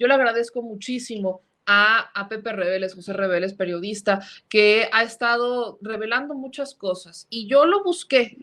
le agradezco muchísimo a Pepe Reveles, José Reveles, periodista, que ha estado revelando muchas cosas. Y yo lo busqué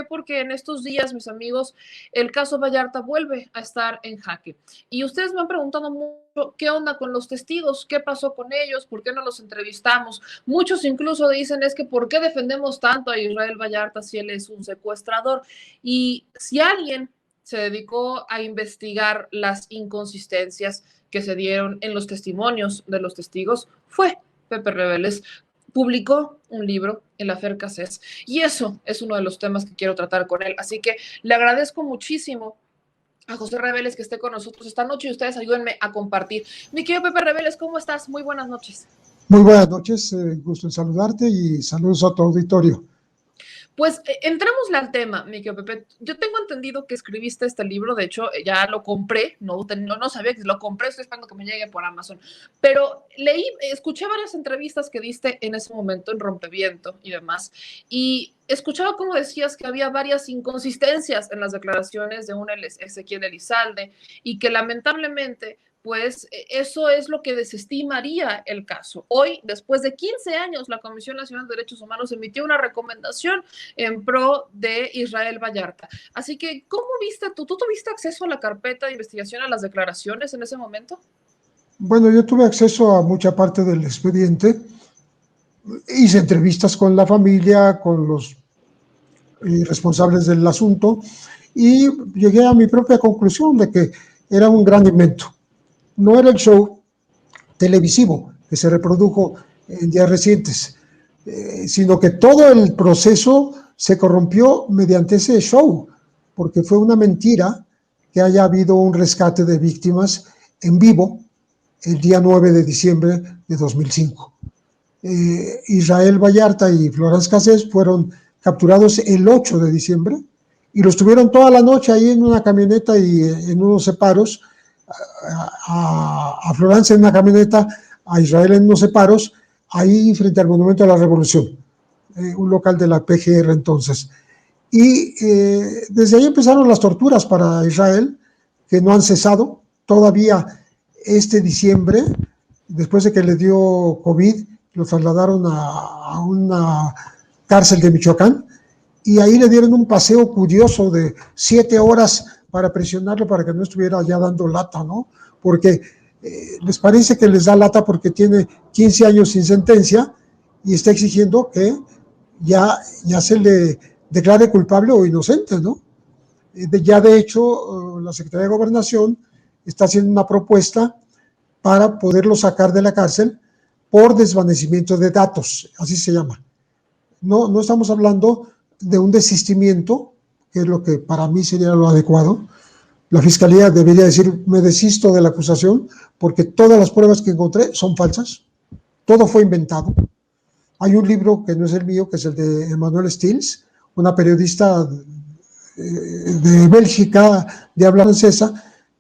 porque en estos días, mis amigos, el caso Vallarta vuelve a estar en jaque. Y ustedes me han preguntado mucho qué onda con los testigos, qué pasó con ellos, por qué no los entrevistamos. Muchos incluso dicen es que por qué defendemos tanto a Israel Vallarta si él es un secuestrador. Y si alguien se dedicó a investigar las inconsistencias que se dieron en los testimonios de los testigos, fue Pepe Reveles. Publicó un libro, El Afer Cassés, y eso es uno de los temas que quiero tratar con él. Así que le agradezco muchísimo a José Reveles que esté con nosotros esta noche y ustedes ayúdenme a compartir. Mi querido Pepe Reveles, ¿cómo estás? Muy buenas noches. Muy buenas noches, gusto en saludarte y saludos a tu auditorio. Pues entrémosle al tema, mi querido Pepe. Yo tengo entendido que escribiste este libro, de hecho ya lo compré, no sabía que lo compré, estoy esperando que me llegue por Amazon, pero escuché varias entrevistas que diste en ese momento en Rompeviento y demás, y escuchaba cómo decías que había varias inconsistencias en las declaraciones de un Ezequiel Elizalde y que lamentablemente pues eso es lo que desestimaría el caso. Hoy, después de 15 años, la Comisión Nacional de Derechos Humanos emitió una recomendación en pro de Israel Vallarta. Así que, ¿cómo viste tú? ¿Tú tuviste acceso a la carpeta de investigación, a las declaraciones en ese momento? Bueno, yo tuve acceso a mucha parte del expediente, hice entrevistas con la familia, con los responsables del asunto y llegué a mi propia conclusión de que era un gran invento. No era el show televisivo que se reprodujo en días recientes, sino que todo el proceso se corrompió mediante ese show, porque fue una mentira que haya habido un rescate de víctimas en vivo el día 9 de diciembre de 2005. Israel Vallarta y Florence Cassés fueron capturados el 8 de diciembre y los tuvieron toda la noche ahí en una camioneta y en unos separos, a Florence en una camioneta, a Israel en unos separos, ahí frente al Monumento a la Revolución, un local de la PGR entonces. Y desde ahí empezaron las torturas para Israel, que no han cesado. Todavía este diciembre, después de que le dio COVID, lo trasladaron a una cárcel de Michoacán y ahí le dieron un paseo curioso de 7 horas para presionarlo para que no estuviera ya dando lata, ¿no? Porque les parece que les da lata porque tiene 15 años sin sentencia y está exigiendo que ya se le declare culpable o inocente, ¿no? Ya de hecho, la Secretaría de Gobernación está haciendo una propuesta para poderlo sacar de la cárcel por desvanecimiento de datos, así se llama. No estamos hablando de un desistimiento, que es lo que para mí sería lo adecuado. La Fiscalía debería decir, me desisto de la acusación, porque todas las pruebas que encontré son falsas, todo fue inventado. Hay un libro que no es el mío, que es el de Emmanuel Stills, una periodista de Bélgica, de habla francesa,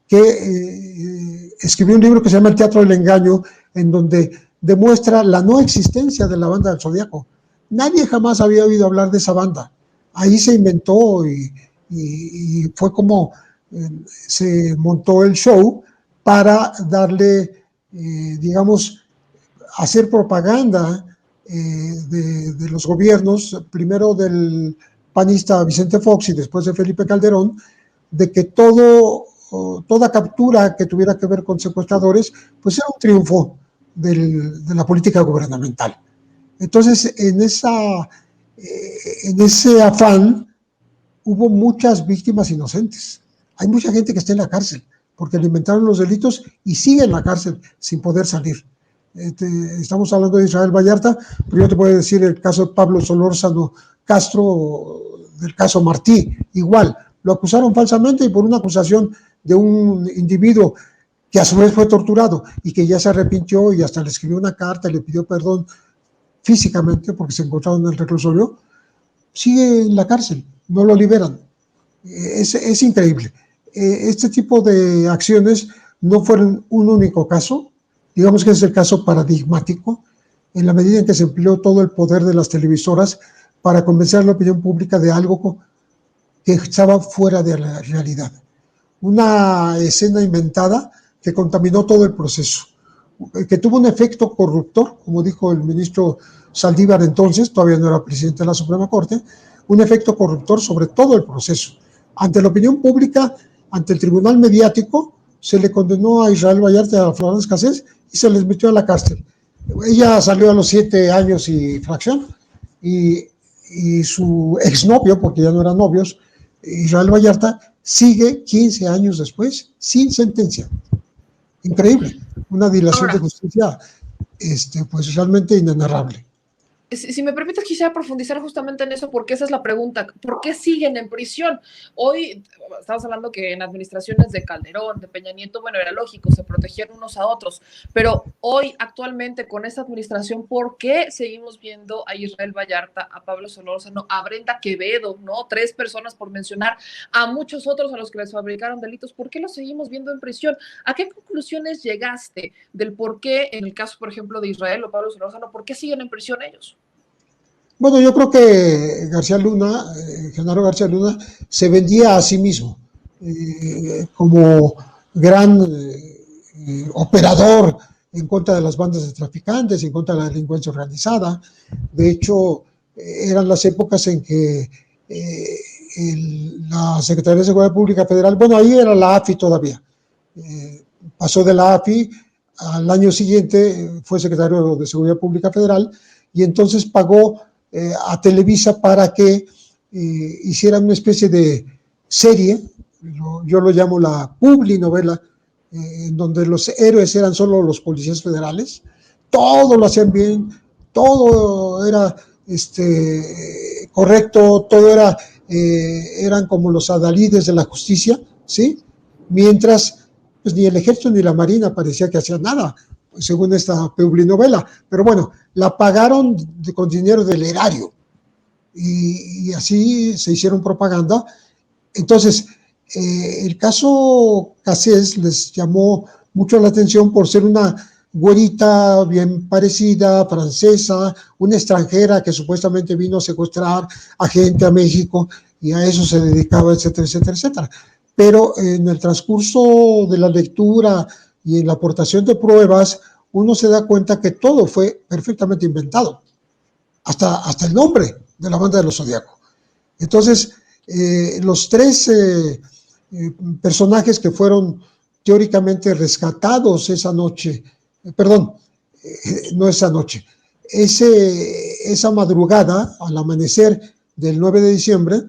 que escribió un libro que se llama El Teatro del Engaño, en donde demuestra la no existencia de la banda del Zodíaco. Nadie jamás había oído hablar de esa banda. Ahí se inventó y fue como se montó el show para darle, digamos, hacer propaganda de los gobiernos, primero del panista Vicente Fox y después de Felipe Calderón, de que toda captura que tuviera que ver con secuestradores, pues era un triunfo de la política gubernamental. Entonces, en ese afán, hubo muchas víctimas inocentes. Hay mucha gente que está en la cárcel porque le inventaron los delitos y sigue en la cárcel sin poder salir. Estamos hablando de Israel Vallarta, pero yo te puedo decir el caso de Pablo Solórzano Castro, del caso Martí, igual. Lo acusaron falsamente y por una acusación de un individuo que a su vez fue torturado y que ya se arrepintió y hasta le escribió una carta y le pidió perdón físicamente porque se encontraron en el reclusorio, sigue en la cárcel, no lo liberan. Es increíble. Este tipo de acciones no fueron un único caso, digamos que es el caso paradigmático, en la medida en que se empleó todo el poder de las televisoras para convencer a la opinión pública de algo que estaba fuera de la realidad. Una escena inventada que contaminó todo el proceso, que tuvo un efecto corruptor, como dijo el ministro Saldívar entonces, todavía no era presidente de la Suprema Corte, un efecto corruptor sobre todo el proceso. Ante la opinión pública, ante el tribunal mediático, se le condenó a Israel Vallarta y a Florence Cassés y se les metió a la cárcel. Ella salió a los 7 años y fracción, y su exnovio, porque ya no eran novios, Israel Vallarta, sigue 15 años después sin sentencia. Increíble, una dilación de justicia pues realmente inenarrable. Si me permites, quisiera profundizar justamente en eso, porque esa es la pregunta. ¿Por qué siguen en prisión? Hoy estamos hablando que en administraciones de Calderón, de Peña Nieto, bueno, era lógico, se protegían unos a otros, pero hoy, actualmente, con esta administración, ¿por qué seguimos viendo a Israel Vallarta, a Pablo Solórzano, a Brenda Quevedo, ¿no? 3 personas por mencionar, a muchos otros a los que les fabricaron delitos? ¿Por qué los seguimos viendo en prisión? ¿A qué conclusiones llegaste del por qué, en el caso, por ejemplo, de Israel o Pablo Solórzano, por qué siguen en prisión ellos? Bueno, yo creo que García Luna, Genaro García Luna, se vendía a sí mismo como gran operador en contra de las bandas de traficantes, en contra de la delincuencia organizada. De hecho, eran las épocas en que la Secretaría de Seguridad Pública Federal, bueno, ahí era la AFI todavía, pasó de la AFI, al año siguiente fue secretario de Seguridad Pública Federal, y entonces pagó a Televisa para que hicieran una especie de serie, yo lo llamo la publinovela, en donde los héroes eran solo los policías federales, todo lo hacían bien, todo era correcto, todo era, eran como los adalides de la justicia, ¿sí? Mientras pues ni el ejército ni la marina parecía que hacían nada, según esta publinovela, pero bueno, la pagaron con dinero del erario y así se hicieron propaganda. Entonces, el caso Cassés les llamó mucho la atención por ser una güerita bien parecida, francesa, una extranjera que supuestamente vino a secuestrar a gente a México y a eso se dedicaba, etcétera, etcétera, etcétera. Pero en el transcurso de la lectura y en la aportación de pruebas, uno se da cuenta que todo fue perfectamente inventado, hasta el nombre de la banda de los Zodiaco. Entonces, los 3 personajes que fueron teóricamente rescatados esa noche, no esa noche, esa madrugada, al amanecer del 9 de diciembre,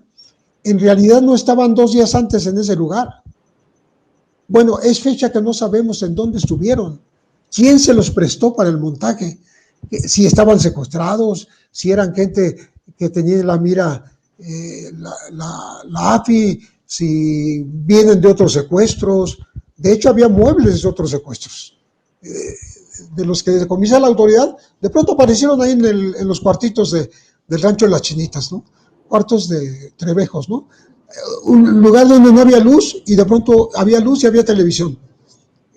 en realidad no estaban 2 días antes en ese lugar. Bueno, es fecha que no sabemos en dónde estuvieron, quién se los prestó para el montaje, si estaban secuestrados, si eran gente que tenía en la mira la AFI, si vienen de otros secuestros. De hecho, había muebles de otros secuestros, de los que decomisa la autoridad, de pronto aparecieron ahí en los cuartitos del rancho de las Chinitas, ¿no? Cuartos de Trevejos, ¿no? Un lugar donde no había luz y de pronto había luz y había televisión.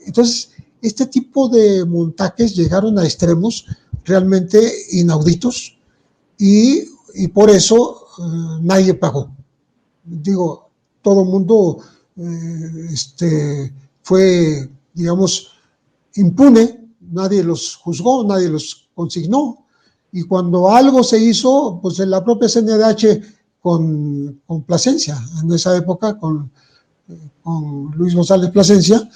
Entonces, este tipo de montajes llegaron a extremos realmente inauditos y por eso nadie pagó. Digo, todo el mundo fue, digamos, impune, nadie los juzgó, nadie los consignó, y cuando algo se hizo, pues en la propia CNDH con Plasencia, en esa época con Luis González Plasencia,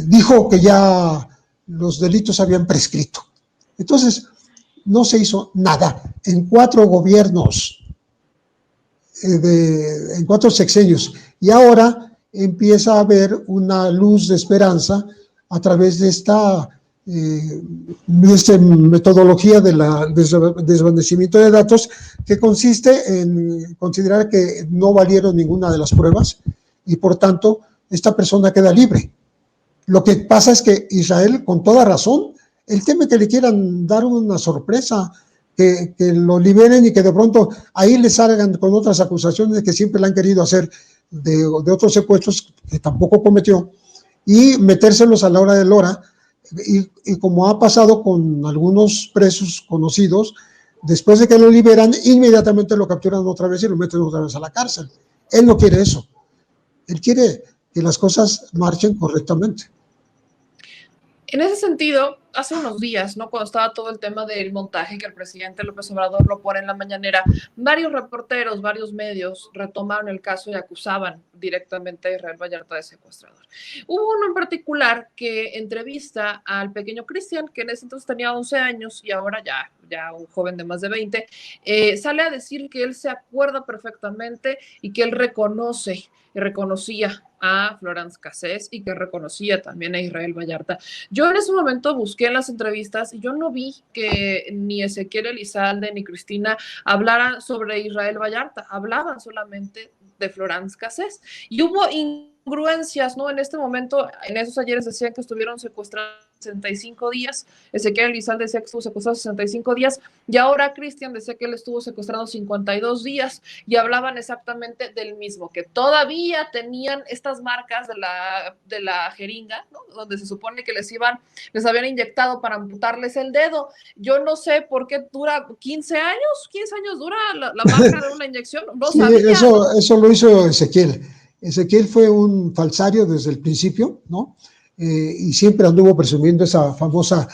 dijo que ya los delitos habían prescrito. Entonces, no se hizo nada. En 4 gobiernos, en 4 sexenios, y ahora empieza a haber una luz de esperanza a través de esta metodología del desvanecimiento de datos, que consiste en considerar que no valieron ninguna de las pruebas y por tanto esta persona queda libre. Lo que pasa es que Israel, con toda razón, él teme que le quieran dar una sorpresa, que lo liberen y que de pronto ahí le salgan con otras acusaciones que siempre le han querido hacer de otros secuestros que tampoco cometió, y metérselos a la hora de la hora, y como ha pasado con algunos presos conocidos, después de que lo liberan, inmediatamente lo capturan otra vez y lo meten otra vez a la cárcel. Él no quiere eso. Él quiere que las cosas marchen correctamente. En ese sentido, hace unos días, ¿no? Cuando estaba todo el tema del montaje que el presidente López Obrador lo pone en la mañanera, varios reporteros, varios medios retomaron el caso y acusaban directamente a Israel Vallarta de secuestrador. Hubo uno en particular que entrevista al pequeño Cristian, que en ese entonces tenía 11 años y ahora ya un joven de más de 20, sale a decir que él se acuerda perfectamente y que él reconoce y reconocía a Florence Cassés y que reconocía también a Israel Vallarta. Yo en ese momento busqué en las entrevistas y yo no vi que ni Ezequiel Elizalde ni Cristina hablaran sobre Israel Vallarta, hablaban solamente de Florence Cassés. Y hubo incongruencias, ¿no? En este momento, en esos ayeres decían que estuvieron secuestrados 65 días, Ezequiel Elizalde decía que estuvo secuestrado 65 días, y ahora Cristian decía que él estuvo secuestrado 52 días, y hablaban exactamente del mismo, que todavía tenían estas marcas de la jeringa, ¿no? Donde se supone que les habían inyectado para amputarles el dedo. Yo no sé por qué dura 15 años dura la marca de una inyección, no sí, sabía. Eso lo hizo Ezequiel. Ezequiel fue un falsario desde el principio, ¿no? Y siempre anduvo presumiendo esa famosa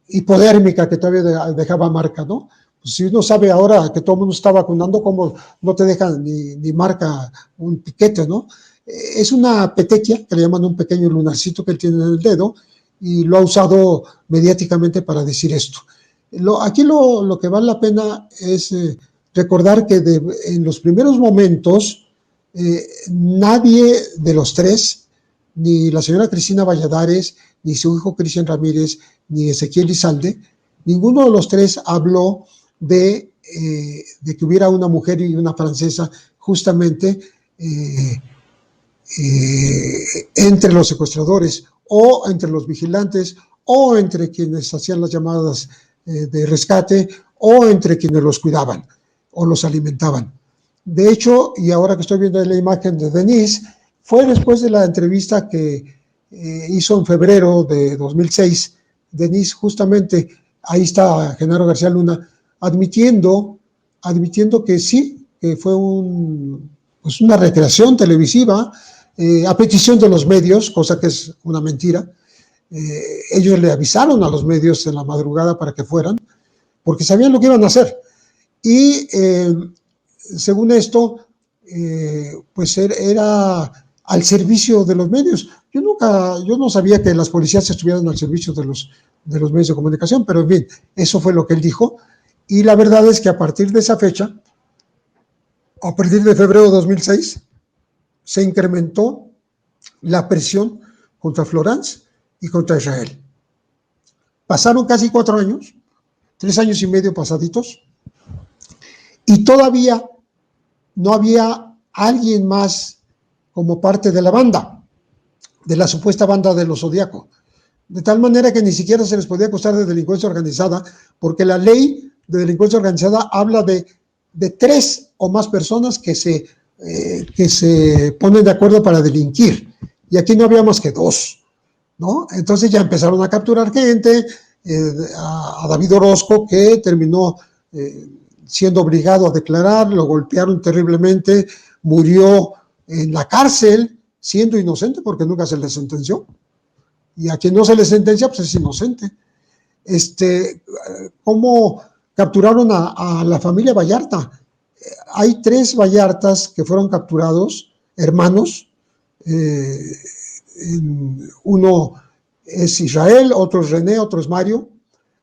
hipodérmica que todavía dejaba marca, ¿no? Pues si uno sabe ahora que todo el mundo está vacunando, ¿cómo no te dejan ni marca un piquete, ¿no? Es una petequia, que le llaman un pequeño lunarcito que él tiene en el dedo, y lo ha usado mediáticamente para decir esto. Aquí lo que vale la pena es recordar que en los primeros momentos nadie de los tres, ni la señora Cristina Valladares, ni su hijo Cristian Ramírez, ni Ezequiel Elizalde, ninguno de los tres habló de que hubiera una mujer y una francesa justamente entre los secuestradores o entre los vigilantes o entre quienes hacían las llamadas de rescate o entre quienes los cuidaban o los alimentaban. De hecho, y ahora que estoy viendo la imagen de Denise, fue después de la entrevista que hizo en febrero de 2006, Denise, justamente, ahí está Genaro García Luna, admitiendo que sí, que fue una recreación televisiva a petición de los medios, cosa que es una mentira. Ellos le avisaron a los medios en la madrugada para que fueran, porque sabían lo que iban a hacer. Y según esto, pues era al servicio de los medios. Yo no sabía que las policías estuvieran al servicio de los medios de comunicación, pero en fin, eso fue lo que él dijo. Y la verdad es que a partir de esa fecha, a partir de febrero de 2006, se incrementó la presión contra Florence y contra Israel. Pasaron casi 4 años, 3 años y medio pasaditos, y todavía no había alguien más como parte de la banda, de la supuesta banda de los Zodíaco, de tal manera que ni siquiera se les podía acusar de delincuencia organizada, porque la ley de delincuencia organizada habla de 3 o más personas que se ponen de acuerdo para delinquir, y aquí no había más que 2, ¿no? Entonces ya empezaron a capturar gente, a David Orozco, que terminó siendo obligado a declarar, lo golpearon terriblemente, murió en la cárcel, siendo inocente porque nunca se le sentenció, y a quien no se le sentencia pues es inocente. ¿Cómo capturaron a la familia Vallarta? Hay 3 Vallartas que fueron capturados, hermanos, uno es Israel, otro es René, otro es Mario.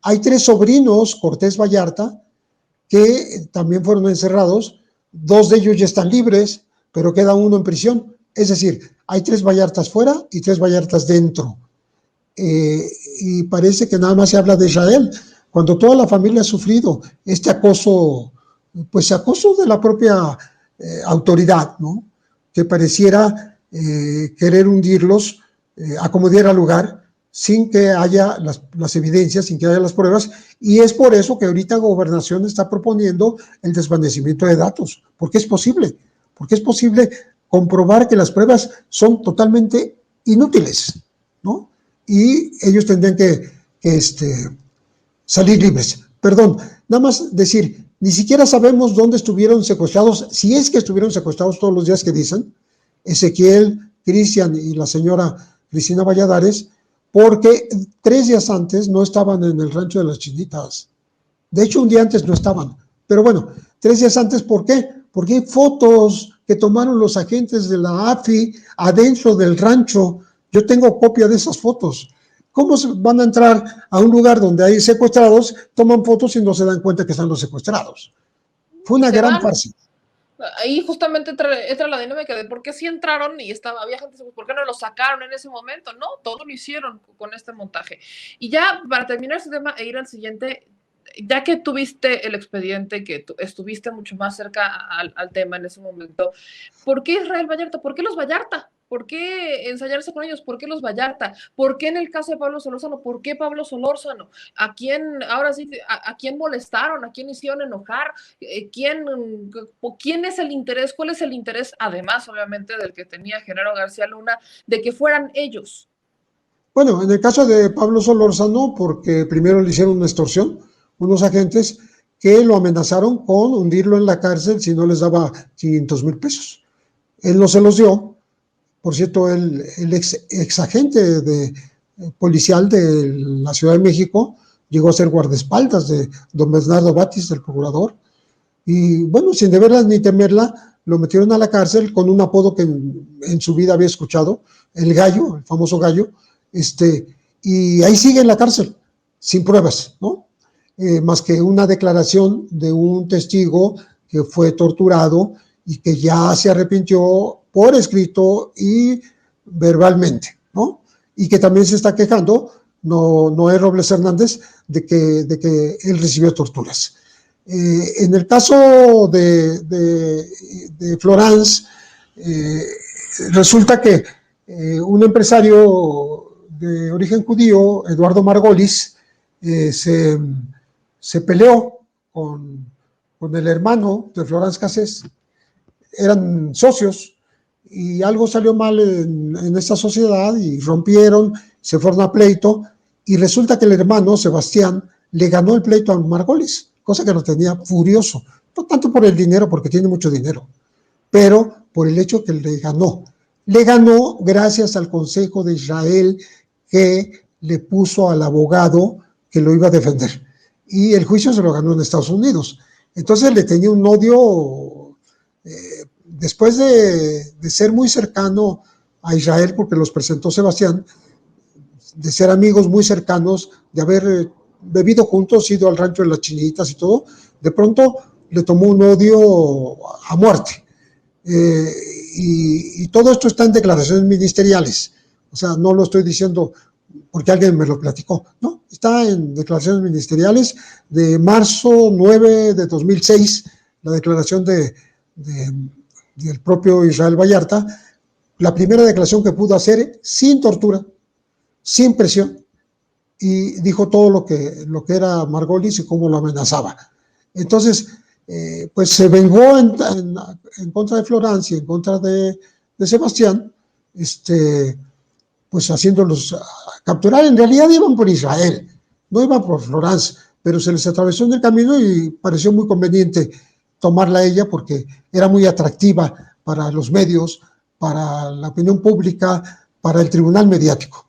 Hay 3 sobrinos, Cortés Vallarta, que también fueron encerrados, 2 de ellos ya están libres, pero queda uno en prisión. Es decir, hay 3 Vallartas fuera y 3 Vallartas dentro. Y parece que nada más se habla de Israel, cuando toda la familia ha sufrido este acoso, pues acoso de la propia autoridad, ¿no? Que pareciera querer hundirlos a como diera lugar, sin que haya las evidencias, sin que haya las pruebas, y es por eso que ahorita Gobernación está proponiendo el desvanecimiento de datos, porque es posible comprobar que las pruebas son totalmente inútiles, ¿no? Y ellos tendrían que salir libres. Perdón, nada más decir, ni siquiera sabemos dónde estuvieron secuestrados, si es que estuvieron secuestrados todos los días que dicen, Ezequiel, Cristian y la señora Cristina Valladares, porque 3 días antes no estaban en el rancho de las Chinitas. De hecho, un día antes no estaban. Pero bueno, 3 días antes, ¿por qué? Porque hay fotos que tomaron los agentes de la AFI adentro del rancho. Yo tengo copia de esas fotos. ¿Cómo van a entrar a un lugar donde hay secuestrados, toman fotos y no se dan cuenta que están los secuestrados? Fue una gran farsa. Ahí justamente entra la dinámica de por qué sí entraron y había gente, ¿por qué no lo sacaron en ese momento? No, todo lo hicieron con este montaje. Y ya para terminar este tema e ir al siguiente, ya que tuviste el expediente, que estuviste mucho más cerca al tema en ese momento, ¿por qué Israel Vallarta? ¿Por qué los Vallarta? ¿Por qué ensayarse con ellos? ¿Por qué los Vallarta? ¿Por qué en el caso de Pablo Solórzano? ¿Por qué Pablo Solórzano? ¿A quién, ahora sí, a quién molestaron? ¿A quién hicieron enojar? ¿Quién es el interés? ¿Cuál es el interés, además, obviamente, del que tenía Genaro García Luna, de que fueran ellos? Bueno, en el caso de Pablo Solórzano, porque primero le hicieron una extorsión, unos agentes que lo amenazaron con hundirlo en la cárcel si no les daba 500,000 pesos. Él no se los dio. Por cierto, el ex agente policial de la Ciudad de México llegó a ser guardaespaldas de don Bernardo Batis, del procurador, y bueno, sin deberla ni temerla, lo metieron a la cárcel con un apodo que en su vida había escuchado, el Gallo, el famoso Gallo, y ahí sigue en la cárcel, sin pruebas, ¿no? Más que una declaración de un testigo que fue torturado y que ya se arrepintió por escrito y verbalmente, ¿no? Y que también se está quejando, Noé Robles Hernández, de que él recibió torturas. En el caso de Florence, resulta que un empresario de origen judío, Eduardo Margolis, se peleó con el hermano de Florence Cassés. Eran socios y algo salió mal en esta sociedad y rompieron, se fueron a pleito y resulta que el hermano Sebastián le ganó el pleito a Margolis, cosa que lo tenía furioso, no tanto por el dinero, porque tiene mucho dinero, pero por el hecho que le ganó. Le ganó gracias al Consejo de Israel que le puso al abogado que lo iba a defender. Y el juicio se lo ganó en Estados Unidos. Entonces le tenía un odio, después de ser muy cercano a Israel, porque los presentó Sebastián, de ser amigos muy cercanos, de haber bebido juntos, ido al rancho de las Chinitas y todo, de pronto le tomó un odio a muerte. Y todo esto está en declaraciones ministeriales, o sea, no lo estoy diciendo porque alguien me lo platicó, no, está en declaraciones ministeriales de marzo 9 de 2006, la declaración del propio Israel Vallarta, la primera declaración que pudo hacer sin tortura, sin presión, y dijo todo lo que era Margolis y cómo lo amenazaba. Entonces, pues se vengó en contra de Florence y en contra de Sebastián, pues haciéndolos capturar. En realidad iban por Israel, no iban por Florence, pero se les atravesó en el camino y pareció muy conveniente tomarla a ella porque era muy atractiva para los medios, para la opinión pública, para el tribunal mediático.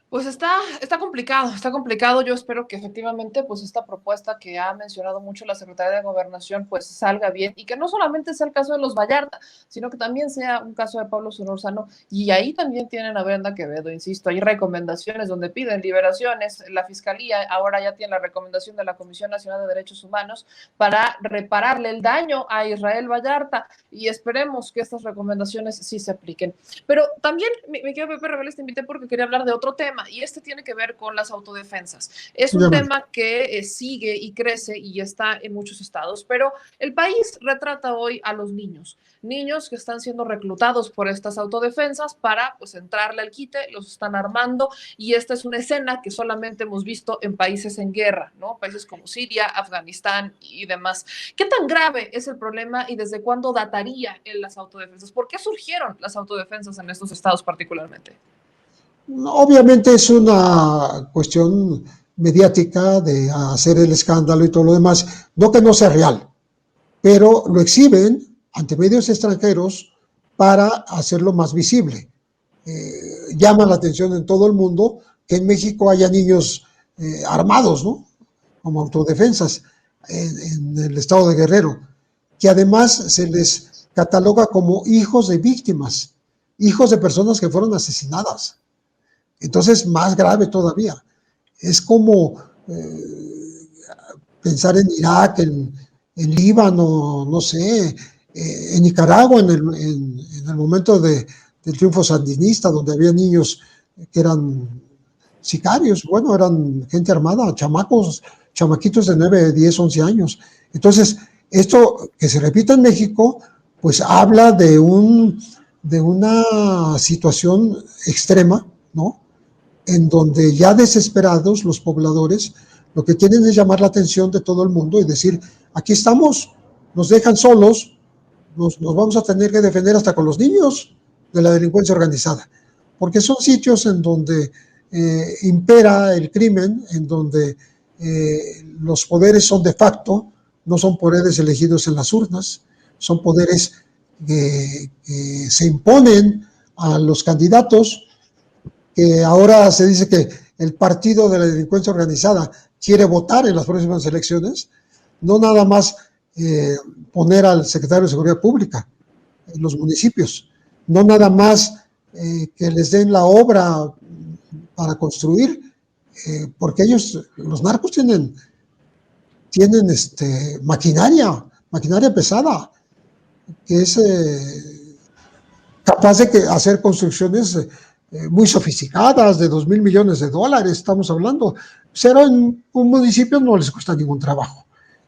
Pues está complicado. Yo espero que efectivamente pues esta propuesta que ha mencionado mucho la Secretaría de Gobernación pues salga bien y que no solamente sea el caso de los Vallarta, sino que también sea un caso de Pablo Solórzano y ahí también tienen a Brenda Quevedo, insisto, hay recomendaciones donde piden liberaciones, la Fiscalía ahora ya tiene la recomendación de la Comisión Nacional de Derechos Humanos para repararle el daño a Israel Vallarta y esperemos que estas recomendaciones sí se apliquen. Pero también, me quiero Pepe Reveles, te invité porque quería hablar de otro tema y este tiene que ver con las autodefensas. Es un tema que sigue y crece y está en muchos estados, pero el país retrata hoy a los niños que están siendo reclutados por estas autodefensas para pues entrarle al quite, los están armando y esta es una escena que solamente hemos visto en países en guerra, ¿no? Países como Siria, Afganistán y demás. ¿Qué tan grave es el problema y desde cuándo dataría en las autodefensas? ¿Por qué surgieron las autodefensas en estos estados particularmente? Obviamente es una cuestión mediática de hacer el escándalo y todo lo demás, no que no sea real, pero lo exhiben ante medios extranjeros para hacerlo más visible. Llama la atención en todo el mundo que en México haya niños armados, ¿no? Como autodefensas en el estado de Guerrero, que además se les cataloga como hijos de víctimas, hijos de personas que fueron asesinadas. Entonces, más grave todavía. Es como pensar en Irak, en Líbano, no sé, en Nicaragua, en el momento del triunfo sandinista, donde había niños que eran sicarios, bueno, eran gente armada, chamaquitos de 9, 10, 11 años. Entonces, esto que se repite en México, pues habla de una situación extrema, ¿no? En donde ya desesperados los pobladores lo que quieren es llamar la atención de todo el mundo y decir, aquí estamos, nos dejan solos, nos vamos a tener que defender hasta con los niños de la delincuencia organizada, porque son sitios en donde impera el crimen, en donde los poderes son de facto, no son poderes elegidos en las urnas, son poderes que se imponen a los candidatos, que ahora se dice que el partido de la delincuencia organizada quiere votar en las próximas elecciones, no nada más poner al secretario de Seguridad Pública en los municipios, no nada más que les den la obra para construir, porque ellos, los narcos tienen maquinaria pesada, que es capaz de hacer construcciones muy sofisticadas, de $2,000 millones, estamos hablando. Pero en un municipio no les cuesta ningún trabajo.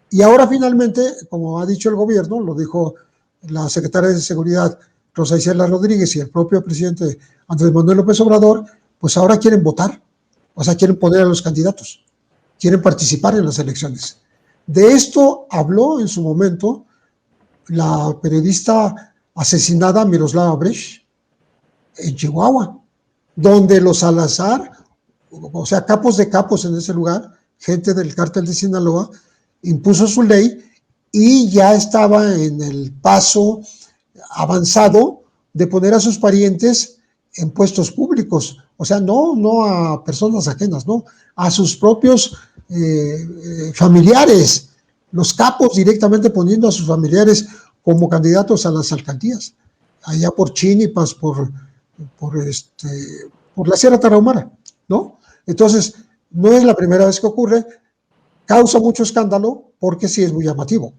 Y ahora finalmente, como ha dicho el gobierno, lo dijo la secretaria de Seguridad, Rosa Isela Rodríguez, y el propio presidente Andrés Manuel López Obrador, pues ahora quieren votar, o sea, quieren poner a los candidatos, quieren participar en las elecciones. De esto habló en su momento la periodista asesinada Miroslava Brecht en Chihuahua, donde los Salazar, o sea, capos de capos en ese lugar, gente del cártel de Sinaloa, impuso su ley y ya estaba en el paso avanzado de poner a sus parientes en puestos públicos, o sea, no a personas ajenas, no, a sus propios familiares, los capos directamente poniendo a sus familiares como candidatos a las alcaldías, allá por Chínipas, por la Sierra Tarahumara, ¿no? Entonces, no es la primera vez que ocurre, causa mucho escándalo porque sí es muy llamativo,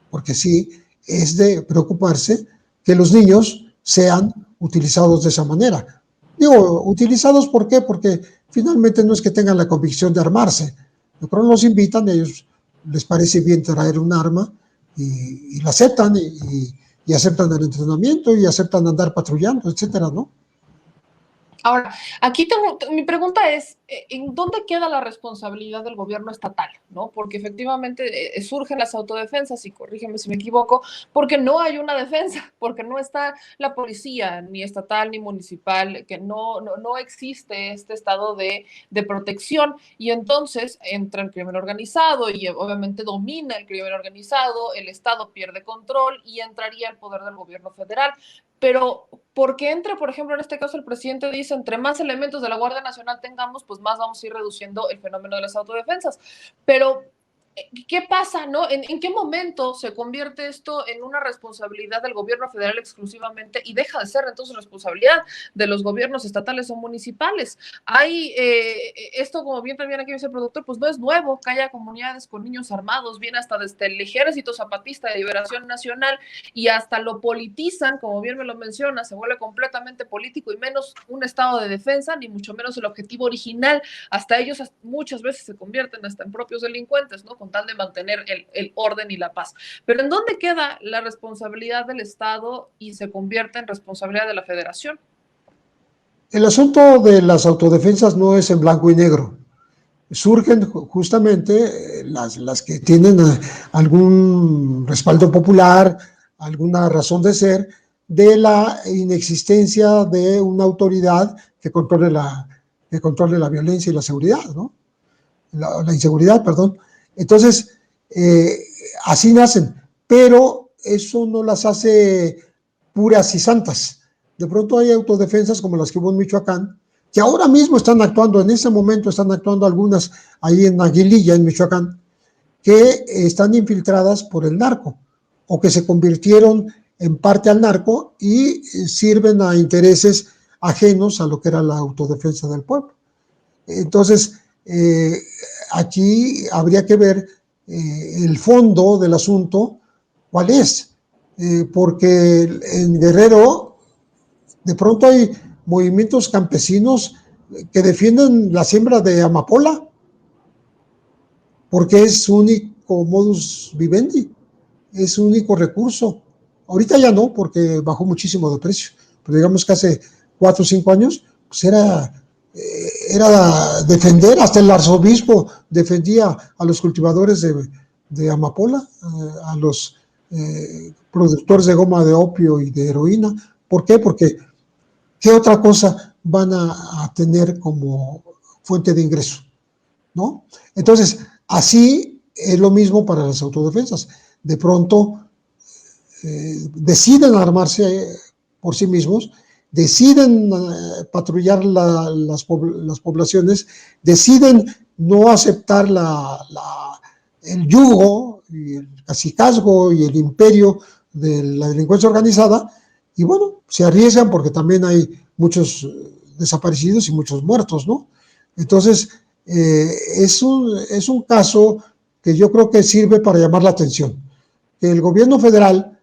porque sí es de preocuparse que los niños sean utilizados de esa manera. Digo, utilizados, ¿por qué? Porque finalmente no es que tengan la convicción de armarse, pero los invitan, a ellos les parece bien traer un arma y la aceptan y aceptan el entrenamiento y aceptan andar patrullando, etcétera, ¿no? Ahora, aquí mi pregunta es, ¿en dónde queda la responsabilidad del gobierno estatal? ¿No? Porque efectivamente surgen las autodefensas, y corrígeme si me equivoco, porque no hay una defensa, porque no está la policía, ni estatal ni municipal, que no existe este estado de protección, y entonces entra el crimen organizado y obviamente domina el crimen organizado, el Estado pierde control y entraría el poder del gobierno federal. Pero, porque entre, por ejemplo, en este caso el presidente dice, entre más elementos de la Guardia Nacional tengamos, pues más vamos a ir reduciendo el fenómeno de las autodefensas. Pero, ¿qué pasa, no? ¿En qué momento se convierte esto en una responsabilidad del gobierno federal exclusivamente y deja de ser entonces responsabilidad de los gobiernos estatales o municipales? Hay, esto como bien también aquí dice el productor, pues no es nuevo que haya comunidades con niños armados, viene hasta desde el Ejército Zapatista de Liberación Nacional y hasta lo politizan, como bien me lo menciona, se vuelve completamente político y menos un estado de defensa, ni mucho menos el objetivo original. Hasta ellos muchas veces se convierten hasta en propios delincuentes, ¿no? Con tal de mantener el orden y la paz. Pero ¿en dónde queda la responsabilidad del Estado y se convierte en responsabilidad de la Federación? El asunto de las autodefensas no es en blanco y negro. Surgen justamente las que tienen algún respaldo popular, alguna razón de ser, de la inexistencia de una autoridad que controle la violencia y la seguridad, ¿no? La inseguridad, perdón. Entonces, así nacen, pero eso no las hace puras y santas. De pronto hay autodefensas como las que hubo en Michoacán, que ahora mismo están actuando, en ese momento están actuando algunas ahí en Aguililla, en Michoacán, que están infiltradas por el narco o que se convirtieron en parte al narco y sirven a intereses ajenos a lo que era la autodefensa del pueblo. Entonces, aquí habría que ver el fondo del asunto, cuál es, porque en Guerrero de pronto hay movimientos campesinos que defienden la siembra de amapola, porque es su único modus vivendi, es su único recurso. Ahorita ya no, porque bajó muchísimo de precio, pero digamos que hace 4 o 5 años, pues era defender, hasta el arzobispo defendía a los cultivadores de amapola, a los productores de goma de opio y de heroína. ¿Por qué? Porque ¿qué otra cosa van a tener como fuente de ingreso? ¿No? Entonces, así es lo mismo para las autodefensas. De pronto deciden armarse por sí mismos, deciden patrullar las poblaciones, deciden no aceptar el yugo y el cacicazgo y el imperio de la delincuencia organizada, y bueno, se arriesgan porque también hay muchos desaparecidos y muchos muertos, ¿no? Entonces, es un caso que yo creo que sirve para llamar la atención. Que el gobierno federal,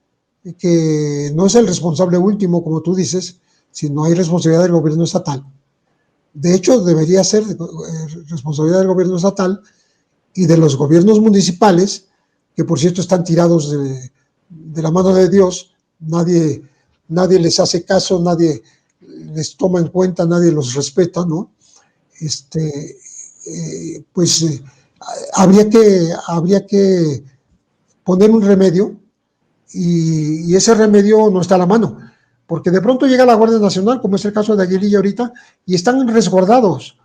que no es el responsable último, como tú dices, sino hay responsabilidad del gobierno estatal. De hecho, debería ser responsabilidad del gobierno estatal y de los gobiernos municipales, que por cierto están tirados de la mano de Dios, nadie les hace caso, nadie les toma en cuenta, nadie los respeta, ¿no? Habría que poner un remedio y ese remedio no está a la mano, porque de pronto llega la Guardia Nacional, como es el caso de Aguililla ahorita, y están resguardados,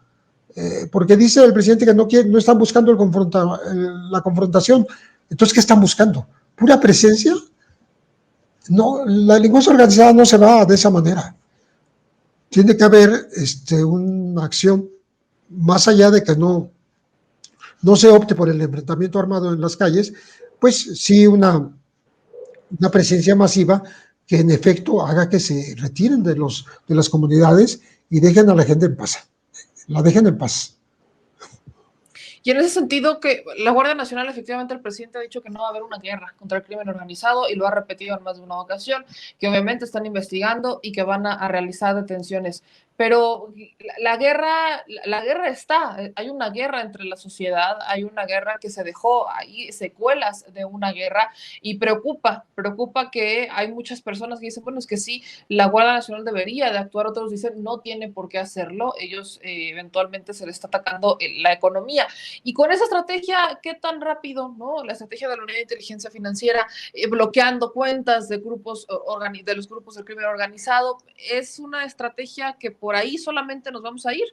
porque dice el presidente que no están buscando la confrontación. Entonces, ¿qué están buscando? ¿Pura presencia? No, la delincuencia organizada no se va de esa manera. Tiene que haber una acción más allá de que no se opte por el enfrentamiento armado en las calles, pues sí una presencia masiva que en efecto haga que se retiren de las comunidades y dejen a la gente en paz. La dejen en paz. Y en ese sentido, que la Guardia Nacional, efectivamente, el presidente ha dicho que no va a haber una guerra contra el crimen organizado y lo ha repetido en más de una ocasión, que obviamente están investigando y que van a realizar detenciones. Pero la guerra está, hay una guerra entre la sociedad, hay una guerra que se dejó, hay secuelas de una guerra y preocupa que hay muchas personas que dicen, bueno, es que sí, la Guardia Nacional debería de actuar, otros dicen, no tiene por qué hacerlo, ellos eventualmente se les está atacando la economía. Y con esa estrategia, ¿qué tan rápido, no? La estrategia de la Unidad de Inteligencia Financiera, bloqueando cuentas de de los grupos del crimen organizado, es una estrategia que por ahí solamente nos vamos a ir.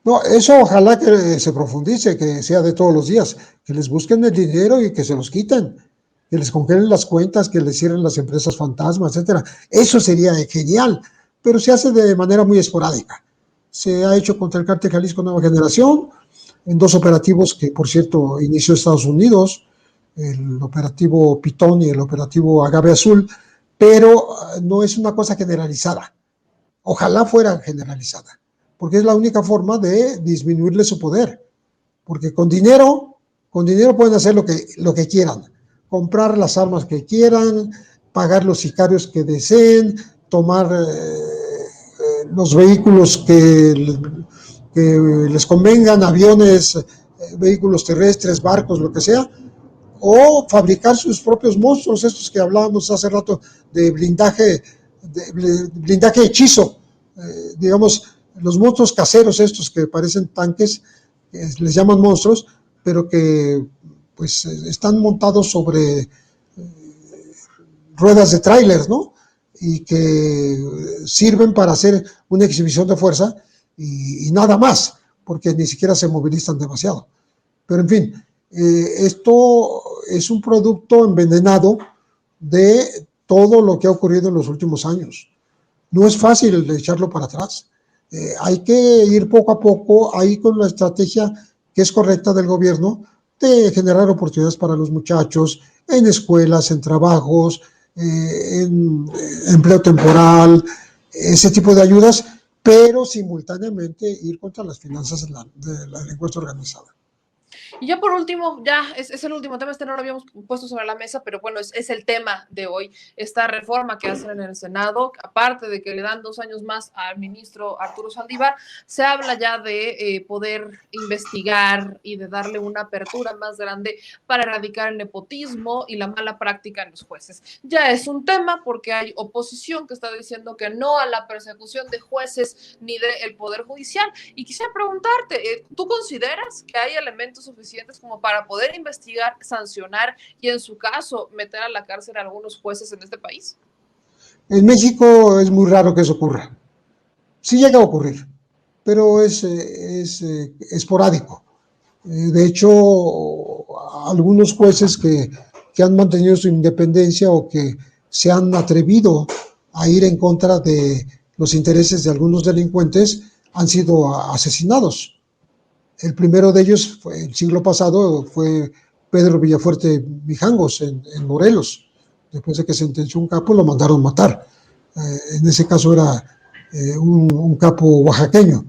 No, eso ojalá que se profundice, que sea de todos los días, que les busquen el dinero y que se los quiten, que les congelen las cuentas, que les cierren las empresas fantasmas, etcétera. Eso sería genial, pero se hace de manera muy esporádica. Se ha hecho contra el Cártel Jalisco Nueva Generación, en 2 operativos que, por cierto, inició Estados Unidos, el operativo Pitón y el operativo Agave Azul, pero no es una cosa generalizada. Ojalá fuera generalizada, porque es la única forma de disminuirle su poder, porque con dinero pueden hacer lo que quieran, comprar las armas que quieran, pagar los sicarios que deseen, tomar los vehículos que les convengan, aviones, vehículos terrestres, barcos, lo que sea, o fabricar sus propios monstruos, estos que hablábamos hace rato de blindaje hechizo, digamos, los monstruos caseros estos que parecen tanques, les llaman monstruos, pero que pues están montados sobre ruedas de tráiler, ¿no? Y que sirven para hacer una exhibición de fuerza y nada más, porque ni siquiera se movilizan demasiado. Pero en fin, esto es un producto envenenado de todo lo que ha ocurrido en los últimos años. No es fácil echarlo para atrás. Hay que ir poco a poco, ahí con la estrategia que es correcta del gobierno, de generar oportunidades para los muchachos, en escuelas, en trabajos, en empleo temporal, ese tipo de ayudas, pero simultáneamente ir contra las finanzas de la delincuencia organizada. Y ya por último, ya es el último tema, no lo habíamos puesto sobre la mesa, pero bueno, es el tema de hoy, esta reforma que hacen en el Senado, aparte de que le dan 2 años más al ministro Arturo Saldívar, se habla ya de poder investigar y de darle una apertura más grande para erradicar el nepotismo y la mala práctica en los jueces. Ya es un tema porque hay oposición que está diciendo que no a la persecución de jueces ni del Poder Judicial. Y quisiera preguntarte, ¿tú consideras que hay elementos suficientes como para poder investigar, sancionar y en su caso meter a la cárcel a algunos jueces en este país? En México es muy raro que eso ocurra. Sí llega a ocurrir, pero es esporádico. De hecho, algunos jueces que han mantenido su independencia o que se han atrevido a ir en contra de los intereses de algunos delincuentes han sido asesinados. El primero de ellos, el siglo pasado, fue Pedro Villafuerte Mijangos en Morelos. Después de que sentenció un capo, lo mandaron matar. En ese caso era un capo oaxaqueño,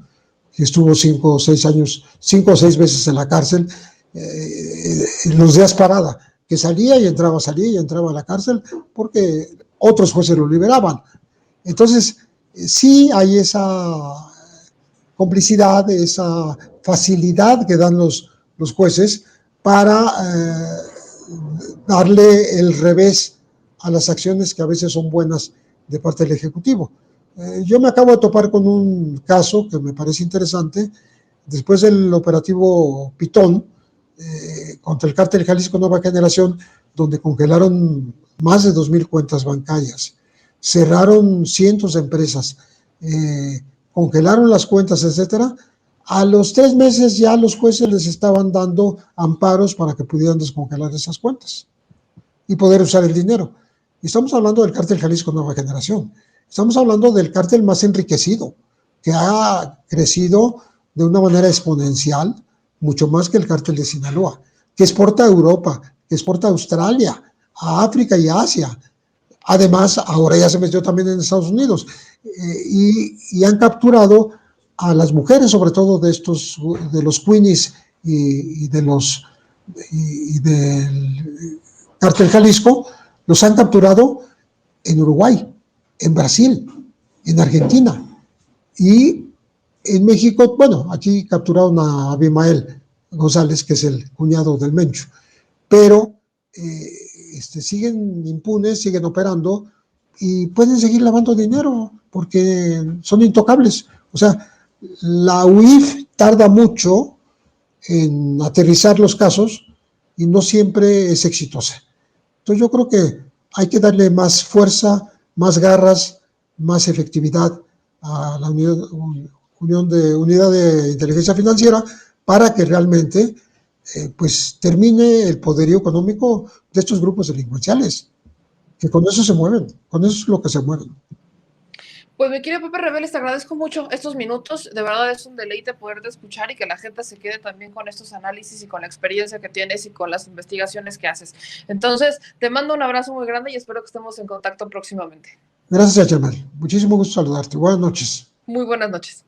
que estuvo 5 o 6 años, 5 o 6 veces en la cárcel, en los días parada, que salía y entraba a la cárcel, porque otros jueces lo liberaban. Entonces, sí hay esa complicidad, esa facilidad que dan los jueces para darle el revés a las acciones que a veces son buenas de parte del Ejecutivo. Yo me acabo de topar con un caso que me parece interesante, después del operativo Pitón, contra el cártel Jalisco Nueva Generación, donde congelaron más de 2,000 cuentas bancarias, cerraron cientos de empresas, congelaron las cuentas, etcétera. A los 3 meses ya los jueces les estaban dando amparos para que pudieran descongelar esas cuentas y poder usar el dinero. Y estamos hablando del cártel Jalisco Nueva Generación. Estamos hablando del cártel más enriquecido, que ha crecido de una manera exponencial, mucho más que el cártel de Sinaloa, que exporta a Europa, que exporta a Australia, a África y a Asia. Además, ahora ya se metió también en Estados Unidos y han capturado a las mujeres, sobre todo de los Queenies y del cártel Jalisco, los han capturado en Uruguay, en Brasil, en Argentina y en México. Bueno, aquí capturaron a Abimael González, que es el cuñado del Mencho, pero siguen impunes, siguen operando y pueden seguir lavando dinero porque son intocables. O sea, la UIF tarda mucho en aterrizar los casos y no siempre es exitosa. Entonces yo creo que hay que darle más fuerza, más garras, más efectividad a la unidad de inteligencia financiera para que realmente pues termine el poderío económico de estos grupos delincuenciales, que con eso se mueven, con eso es lo que se mueven. Pues mi querido Pepe Reveles, te agradezco mucho estos minutos, de verdad es un deleite poderte escuchar y que la gente se quede también con estos análisis y con la experiencia que tienes y con las investigaciones que haces. Entonces, te mando un abrazo muy grande y espero que estemos en contacto próximamente. Gracias, Yamal. Muchísimo gusto saludarte. Buenas noches. Muy buenas noches.